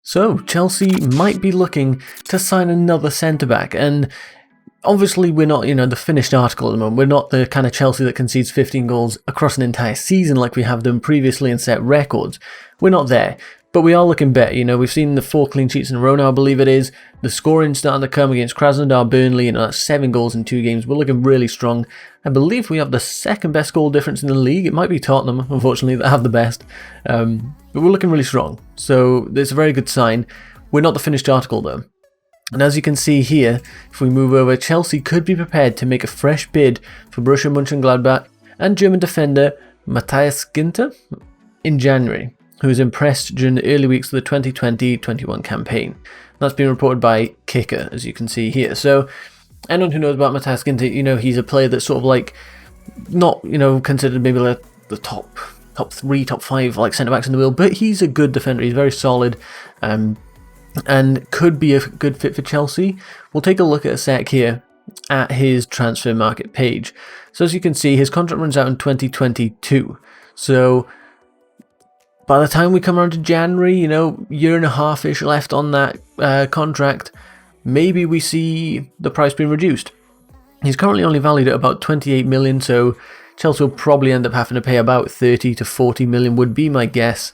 So, Chelsea might be looking to sign another centre-back, and obviously we're not, the finished article at the moment. We're not the kind of Chelsea that concedes 15 goals across an entire season like we have done previously and set records. We're not there, but we are looking better. We've seen the 4 clean sheets in a row now, I believe it is. The scoring starting to come against Krasnodar, Burnley, that's 7 goals in 2 games. We're looking really strong. I believe we have the second best goal difference in the league. It might be Tottenham, unfortunately, that have the best. But we're looking really strong, so it's a very good sign. We're not the finished article though. And as you can see here, if we move over, Chelsea could be prepared to make a fresh bid for Borussia Mönchengladbach and German defender Matthias Ginter in January, who was impressed during the early weeks of the 2020-21 campaign. That's been reported by Kicker, as you can see here. So, anyone who knows about Matthias Ginter, he's a player that's sort of like, not, considered maybe like the top 3, top 5 like centre-backs in the world, but he's a good defender. He's very solid. And could be a good fit for Chelsea. We'll take a look at a sec here at his transfer market page. So as you can see, his contract runs out in 2022. So by the time we come around to January, year and a half-ish left on that contract, maybe we see the price being reduced. He's currently only valued at about 28 million, so Chelsea will probably end up having to pay about 30 to 40 million would be my guess.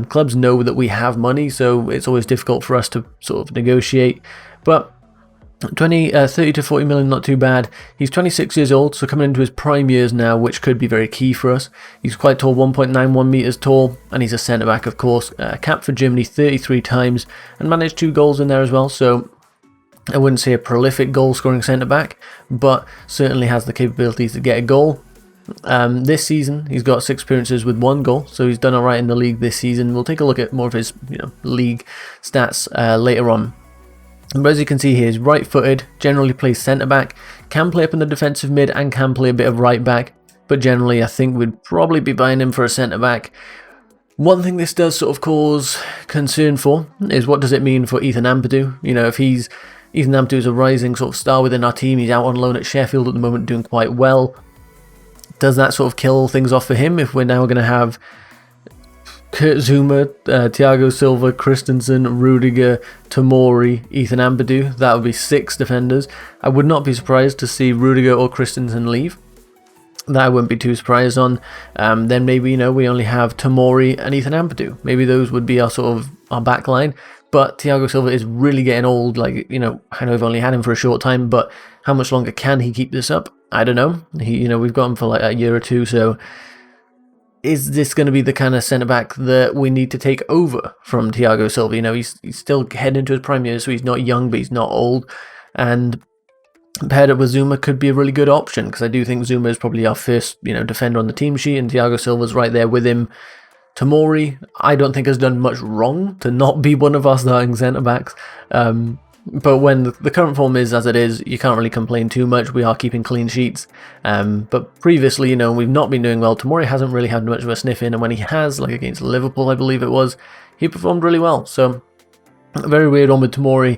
Clubs know that we have money, so it's always difficult for us to sort of negotiate. But 30 to 40 million, not too bad. He's 26 years old, so coming into his prime years now, which could be very key for us. He's quite tall, 1.91 metres tall, and he's a centre-back, of course. Capped for Germany 33 times, and managed 2 goals in there as well, so I wouldn't say a prolific goal-scoring centre-back, but certainly has the capabilities to get a goal. This season, he's got 6 appearances with 1 goal, so he's done alright in the league this season. We'll take a look at more of his league stats later on. But as you can see here, he's right-footed, generally plays centre-back, can play up in the defensive mid and can play a bit of right-back, but generally I think we'd probably be buying him for a centre-back. One thing this does sort of cause concern for is what does it mean for Ethan Ampadu? If Ethan Ampadu is a rising sort of star within our team, he's out on loan at Sheffield at the moment doing quite well. Does that sort of kill things off for him if we're now going to have Kurt Zuma, Thiago Silva, Christensen, Rudiger, Tomori, Ethan Ampadu? That would be 6 defenders. I would not be surprised to see Rudiger or Christensen leave. That I wouldn't be too surprised on. Then maybe, we only have Tomori and Ethan Ampadu. Maybe those would be our sort of our back line. But Thiago Silva is really getting old. I know we've only had him for a short time, but how much longer can he keep this up? I don't know. We've got him for like a year or 2, so is this going to be the kind of centre-back that we need to take over from Thiago Silva? He's still heading into his prime years, so he's not young, but he's not old. And paired up with Zuma could be a really good option, because I do think Zuma is probably our first, defender on the team sheet, and Thiago Silva's right there with him. Tomori, I don't think has done much wrong to not be one of our starting centre-backs. But when the current form is as it is, you can't really complain too much. We are keeping clean sheets. But previously, we've not been doing well. Tomori hasn't really had much of a sniff in, and when he has, like against Liverpool, I believe it was, he performed really well. So, a very weird one with Tomori.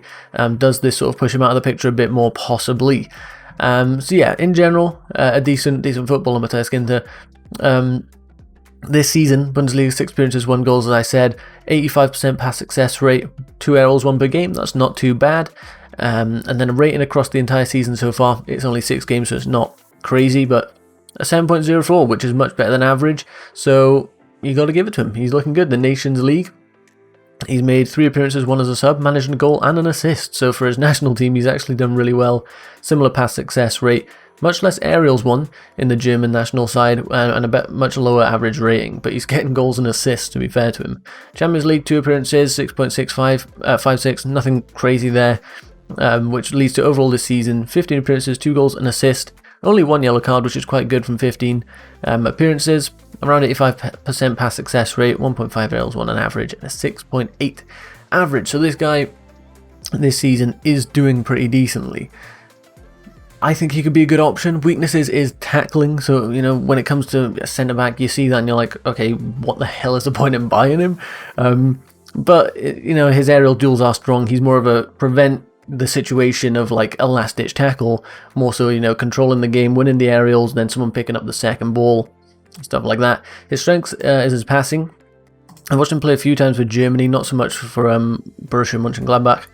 Does this sort of push him out of the picture a bit more, possibly? So yeah, in general, a decent footballer, Matthias Ginter. This season, Bundesliga 6 appearances, 1 goals, as I said, 85% pass success rate, 2 errors, 1 per game, that's not too bad. And then a rating across the entire season so far, it's only 6 games, so it's not crazy, but a 7.04, which is much better than average, so you got to give it to him. He's looking good. The Nations League, he's made 3 appearances, 1 as a sub, managed a goal and an assist, so for his national team, he's actually done really well. Similar pass success rate. Much less aerials won in the German national side, and a much lower average rating, but he's getting goals and assists, to be fair to him. Champions League 2 appearances, 6.56, nothing crazy there, which leads to overall this season 15 appearances, 2 goals and assist, only 1 yellow card, which is quite good from 15 appearances, around 85% pass success rate, 1.5 aerials won on average, and a 6.8 average. So this guy this season is doing pretty decently. I think he could be a good option. Weaknesses is tackling, so when it comes to a centre-back, you see that and you're like, okay, what the hell is the point in buying him? But his aerial duels are strong. He's more of a prevent the situation of like a last-ditch tackle, more so controlling the game, winning the aerials, then someone picking up the second ball, stuff like that. His strength is his passing. I watched him play a few times for Germany, not so much for Borussia Mönchengladbach.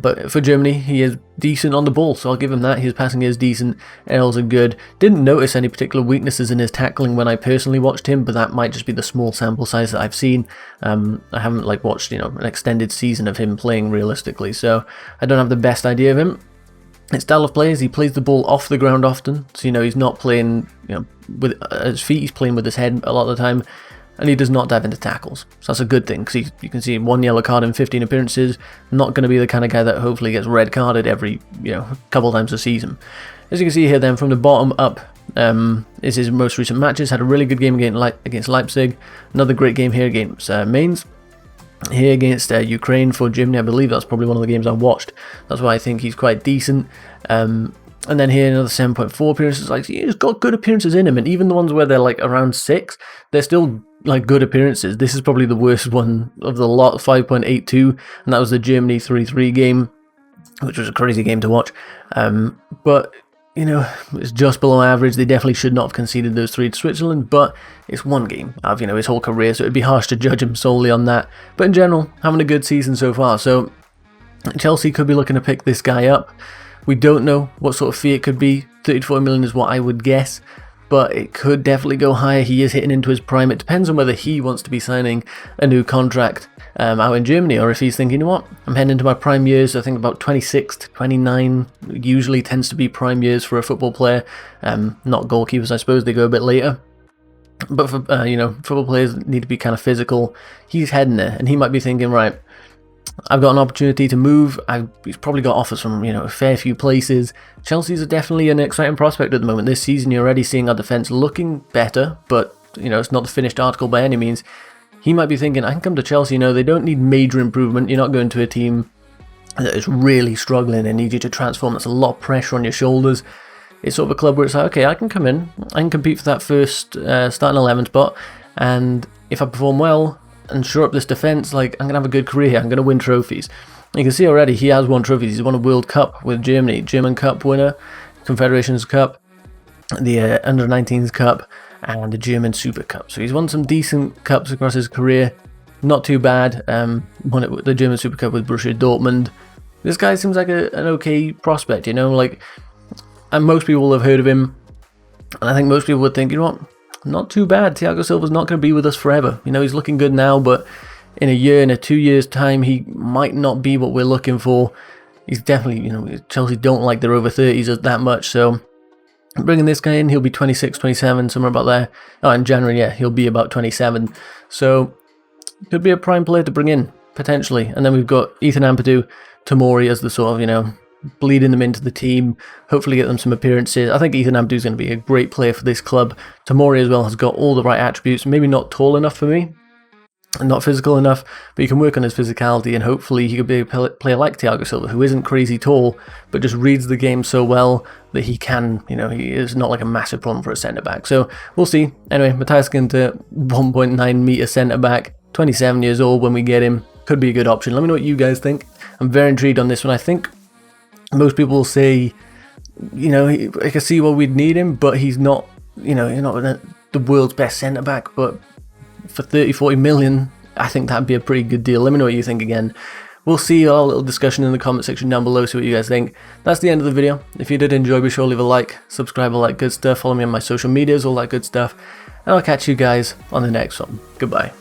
But for Germany, he is decent on the ball, so I'll give him that. His passing is decent, aerials are good. Didn't notice any particular weaknesses in his tackling when I personally watched him, but that might just be the small sample size that I've seen. I haven't watched an extended season of him playing realistically, so I don't have the best idea of him. His style of play is he plays the ball off the ground often, so he's not playing with his feet, he's playing with his head a lot of the time. And he does not dive into tackles. So that's a good thing, because you can see 1 yellow card in 15 appearances. Not going to be the kind of guy that hopefully gets red carded every couple times a season. As you can see here then, from the bottom up is his most recent matches. Had a really good game against Leipzig. Another great game here against Mainz. Here against Ukraine for Germany, I believe that's probably one of the games I watched. That's why I think he's quite decent. And then here another 7.4 appearances. He's got good appearances in him, and even the ones where they're around 6, they're still good appearances. This is probably the worst one of the lot, 5.82, and that was the Germany 3-3 game, which was a crazy game to watch. But it's just below average. They definitely should not have conceded those 3 to Switzerland, but it's one game out of his whole career, so it'd be harsh to judge him solely on that. But in general, having a good season so far. So Chelsea could be looking to pick this guy up. We don't know what sort of fee it could be. 30 to 40 million is what I would guess, but it could definitely go higher. He is hitting into his prime. It depends on whether he wants to be signing a new contract out in Germany, or if he's thinking, you know what, I'm heading into my prime years. I think about 26 to 29 usually tends to be prime years for a football player. Not goalkeepers, I suppose, they go a bit later. But for football players need to be kind of physical. He's heading there, and he might be thinking, right, I've got an opportunity to move. He's probably got offers from a fair few places. Chelsea's definitely an exciting prospect at the moment. This season you're already seeing our defence looking better, but it's not the finished article by any means. He might be thinking, I can come to Chelsea. They don't need major improvement. You're not going to a team that is really struggling and need you to transform. That's a lot of pressure on your shoulders. It's sort of a club where it's like, okay, I can come in, I can compete for that first starting 11 spot, and if I perform well and shore up this defence, I'm going to have a good career here. I'm going to win trophies. You can see already he has won trophies. He's won a World Cup with Germany, German Cup winner, Confederations Cup, the Under-19s Cup, and the German Super Cup. So he's won some decent cups across his career. Not too bad. Won the German Super Cup with Borussia Dortmund. This guy seems like an okay prospect, and most people will have heard of him. And I think most people would think, you know what, not too bad. Thiago Silva's not going to be with us forever. He's looking good now, but in a year, in 2 years' time, he might not be what we're looking for. He's definitely, Chelsea don't like their over 30s that much, so bringing this guy in, he'll be 26, 27, somewhere about there. Oh, in January, yeah, he'll be about 27. So, could be a prime player to bring in, potentially. And then we've got Ethan Ampadu, Tomori as the sort of, bleeding them into the team, hopefully get them some appearances. I think Ethan Ampadu is going to be a great player for this club. Tomori as well has got all the right attributes, maybe not tall enough for me, and not physical enough, but he can work on his physicality, and hopefully he could be a player like Thiago Silva, who isn't crazy tall, but just reads the game so well that he can, he is not a massive problem for a centre-back. So, we'll see. Anyway, Matthias Ginter, 1.9 metre centre-back, 27 years old when we get him, could be a good option. Let me know what you guys think. I'm very intrigued on this one. I think most people will say, I can see why we'd need him, but he's not, he's not the world's best centre-back, but for 30, 40 million, I think that'd be a pretty good deal. Let me know what you think again. We'll see our little discussion in the comment section down below, see what you guys think. That's the end of the video. If you did enjoy, be sure to leave a like, subscribe, all that good stuff, follow me on my social medias, all that good stuff, and I'll catch you guys on the next one. Goodbye.